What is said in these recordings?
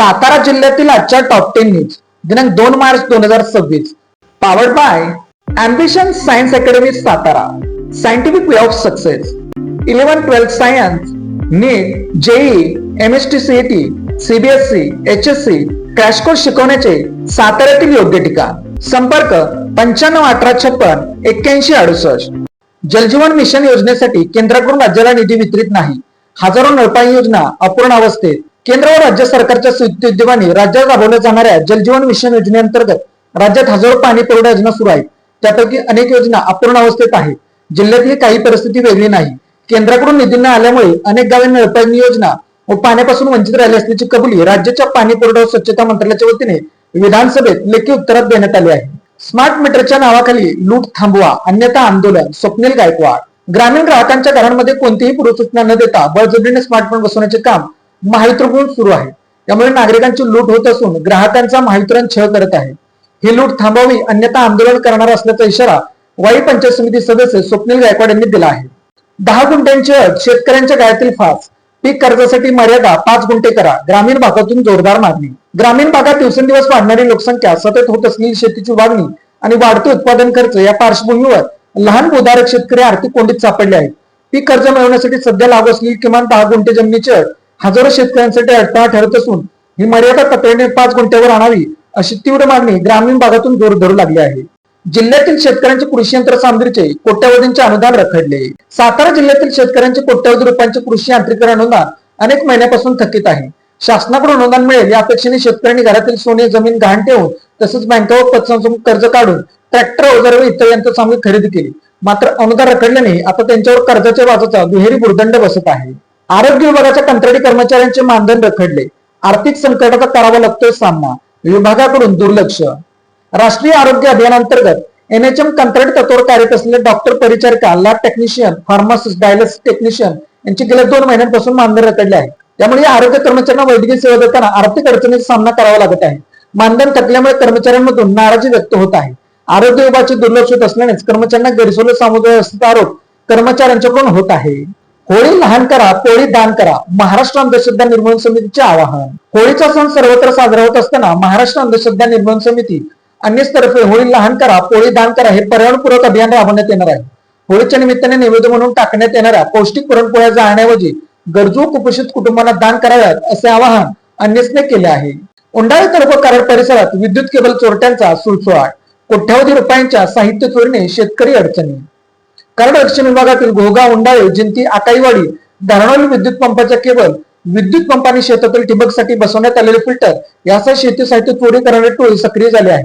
सातारा जिल्ह्यातील आजच्या top 10 news दिनांक 2 March 2026 powered by ambition science academy Satara. Scientific way of success. 11-12 science, NEET, JEE, एमएसटी CET, CBSE, HSC crash course शिकवण्याचे साताऱ्यातील योग्य ठिकाण. संपर्क 95-1856-8168. जलजीवन मिशन योजनेसाठी केंद्राकडून राज्याला निधी वितरित नाही. हजारो नळपाणी योजना अपूर्ण अवस्थेत. केंद्र व राज्य सरकारच्या संयुक्त विद्यमाने राज्यात राबवल्या जाणाऱ्या जलजीवन मिशन योजनेअंतर्गत राज्यात हजारो पाणी पुरवठा योजना सुरू आहेत. त्यापैकी अनेक योजना अपूर्ण अवस्थेत आहेत. जिल्ह्यातली काही परिस्थिती वेगळी नाही. केंद्राकडून निधी न आल्यामुळे अनेक गावे नळपाणी योजना व पाण्यापासून वंचित राहिले असल्याची कबुली राज्याच्या पाणी पुरवठा व स्वच्छता मंत्रालयाच्या वतीने विधानसभेत लेखी उत्तरात देण्यात आली आहे. स्मार्ट मीटरच्या नावाखाली लूट थांबवा अन्यथा आंदोलन. स्वप्नील गायकवाड. ग्रामीण ग्राहकांच्या घरांमध्ये कोणतीही पूर्वसूचना न देता बळजबरीने स्मार्टफोन बसवण्याचे काम महावितरणकडून सुरू आहे. त्यामुळे नागरिकांची लूट होत असून ग्राहकांचा महावितरण छळ करत आहे. ही लूट थांबवावी अन्यथा आंदोलन करणार असल्याचा इशारा वाई पंचायत समिती सदस्य स्वप्नील गायकवाड यांनी दिला आहे. 10 गुंठ्यांची अट शेतकऱ्यांच्या गळ्यातील फास. पीक कर्जासाठी मर्यादा 5 गुंठे करा. ग्रामीण भागातून जोरदार मागणी. ग्रामीण भागात दिवसेंदिवस वाढणारी लोकसंख्या, सतत होत असलेली शेतीची वागणी आणि वाढते उत्पादन खर्च या पार्श्वभूमीवर लहान भूधारक शेतकरी आर्थिक कोंडीत सापडले आहेत. पीक कर्ज मिळवण्यासाठी सध्या लागू असलेली किमान 10 गुंठे जमिनीची अट हजारो शेतकऱ्यांसाठी अडथळा ठरत असून ही मर्यादा तातडीने 5 गुंठ्यावर आणावी अशी तीव्र मागणी ग्रामीण भागातून जोर धरू लागली आहे. जिल्ह्यातील शेतकऱ्यांचे कृषी यंत्र सामग्रीचे कोट्यवधींचे अनुदान रखडले. सातारा जिल्ह्यातील शेतकऱ्यांचे कोट्यवधी रुपयांचे कृषी यांत्रिकीकरण अनुदान अनेक महिन्यापासून थकीत आहे. शासनाकडून अनुदान मिळेल या अपेक्षेने शेतकऱ्यांनी घरातील सोने जमीन गहाण ठेवून तसंच बँकेवर पतसंस्थेतून कर्ज काढून ट्रॅक्टर अवजार व इतर यंत्रसामग्री खरेदी केली. मात्र अनुदान रखडल्याने आता त्यांच्यावर कर्जाच्या व्याजाचा दुहेरी भुर्दंड बसत आहे. आरोग्य विभागाच्या कंत्राटी कर्मचाऱ्यांचे मानधन रखडले. आर्थिक संकटाचा करावा लागतोय सामना. विभागाकडून दुर्लक्ष. राष्ट्रीय आरोग्य अभियानांतर्गत एनएचएम कंत्राटी तत्वावर कार्यरत असलेले डॉक्टर, परिचारिका, lab technician, pharmacist, dialysis technician यांची गेल्या 2 महिन्यांपासून मानधन रखडले आहे. त्यामुळे या आरोग्य कर्मचाऱ्यांना वैद्यकीय सेवा देताना आर्थिक अडचणीचा सामना करावा लागत आहे. मानधन थकल्यामुळे कर्मचाऱ्यांमधून नाराजी व्यक्त होत आहे. आरोग्य विभागाचे दुर्लक्ष होत असल्यानेच कर्मचाऱ्यांना गैरसोय सामोरे असल्याचा आरोप कर्मचाऱ्यांच्याकडून होत आहे. होळी लहान करा, पोळी दान करा. महाराष्ट्र अंधश्रद्धा निर्मूलन समितीचे आवाहन. होळीचा सण सर्वत्र साजरा होत असताना महाराष्ट्र अंधश्रद्धा निर्मूलन समिती अन्यतर्फे होळी लहान करा, पोळी दान करा हे पर्यावरणपूरक अभियान राबवण्यात येणार आहे. होळीच्या निमित्ताने नैवेद्य म्हणून टाकण्यात येणाऱ्या पौष्टिक पुरणपोळ्या जाळण्याऐवजी गरजू कुपोषित कुटुंबांना दान कराव्यात असे आवाहन अन्यसने केले आहे. उंडाळे तालुका कराड परिसरात विद्युत केबल चोरट्यांचा सुळसुळाट. कोट्यवधी रुपयांच्या साहित्य चोरीने शेतकरी अडचणी. कराड दक्षिण विभागातील घोगा, उंडाळे, जिंती, आकाईवाडी, धारणोली विद्युत पंपाच्या केबल, विद्युत पंपाने शेतातील ठिबकसाठी बसवण्यात आलेले फिल्टर यासह शेती साहित्य चोरी करणारे टोळी सक्रिय झाले आहे.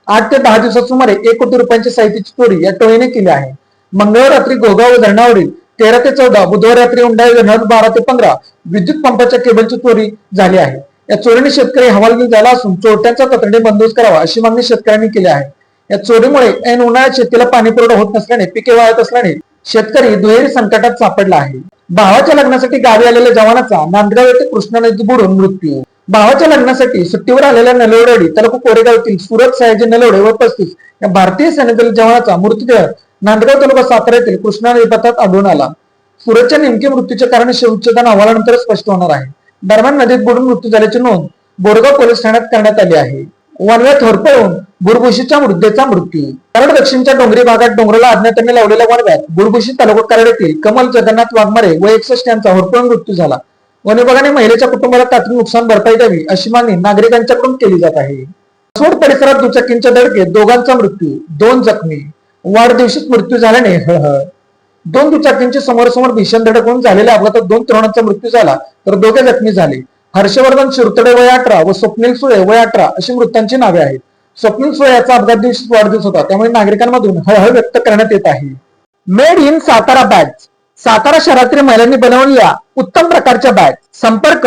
8 ते 10 दिवसात सुमारे 1 कोटी रुपयांची साहित्याची चोरी या टोळीने केली आहे. मंगळवार रात्री घोगा व धरणावरील 13 ते 14, बुधवार रात्री उंडाळे धरणावर 12 ते 15 विद्युत पंपाच्या केबलची चोरी झाली आहे. या चोरीने शेतकरी हवालदिल झाला असून चोरट्यांचा तातडीने बंदोबस्त करावा अशी मागणी शेतकऱ्यांनी केली आहे. या चोरीमुळे ऐन उन्हाळ्यात शेतीला पाणी पुरवठा होत नसल्याने पिके वाळत असल्याने शेतकरी दुहेरी संकटात सापडला आहे. भावाच्या लग्नासाठी गावी आलेल्या जवानाचा नांदगाव येथे कृष्णा नदीत बुडून मृत्यू. भावाच्या लग्नासाठी सुट्टीवर आलेल्या नलवडवाडी तालुका कोरेगावातील सुरत सयाजी नलवडे व 35 या भारतीय सैन्यातील जवानाचा मृतदेह नांदगाव तालुका सातारा येथील कृष्णा नदीपात्रात आढळून आला. सुरतच्या नेमके मृत्यूचे कारण शवविच्छेदन अहवालानंतर स्पष्ट होणार आहे. दरम्यान नदीत बुडून मृत्यू झाल्याची नोंद बोरगाव पोलीस ठाण्यात करण्यात आली आहे. वनव्यात होरपळून बुरबुशीच्या मृत्येचा मृत्यू. कराड दक्षिणच्या डोंगरी भागात डोंगराला अज्ञातांनी लावलेल्या वनव्यात बुरबुशी तालुका कराड येथील कमल जगन्नाथ वाघमारे व 61 यांचा होरपळून मृत्यू झाला. वन विभागाने महिलेच्या कुटुंबाला तात्काळ नुकसान भरपाई द्यावी अशी मागणी नागरिकांच्याकडून केली जात आहे. सोड परिसरात दुचाकींच्या धडकेत दोघांचा मृत्यू, 2 जखमी. वाढदिवशीच मृत्यू झाल्याने हळहळ. 2 दुचाकींची समोरासमोर भीषण धडक होऊन झालेल्या अपघातात 2 तरुणांचा मृत्यू झाला तर 2 जखमी झाले. हर्षवर्धन शिरतडे वय 18 व स्वप्नील सुळे वय 18 अशी मृतांची नावे आहेत. स्वप्नील सुळे याचा अपघात दिवशीच वाढदिवस होता, त्यामुळे नागरिकांमधून हळहळ व्यक्त करण्यात येत आहे. Made in Satara bag. Satara शहरातील महिलांनी बनवलेल्या उत्तम प्रकारच्या बॅग. संपर्क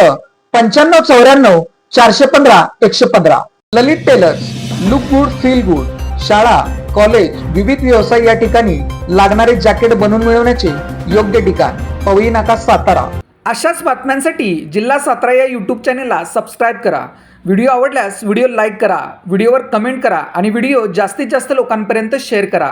9594 415 115. Lalit tailors. Look good, feel good. शाळा, कॉलेज, विविध व्यवसाय या ठिकाणी लागणारे जॅकेट बनवून मिळवण्याचे योग्य ठिकाण पवई नाका सातारा. अशाच बातम्यांसाठी जिल्हा सातारा या यूट्यूब चॅनेलला सबस्क्राईब करा. व्हिडिओ आवडल्यास व्हिडिओ लाईक करा, व्हिडिओवर कमेंट करा आणि व्हिडिओ जास्तीत जास्त लोकांपर्यंत शेअर करा.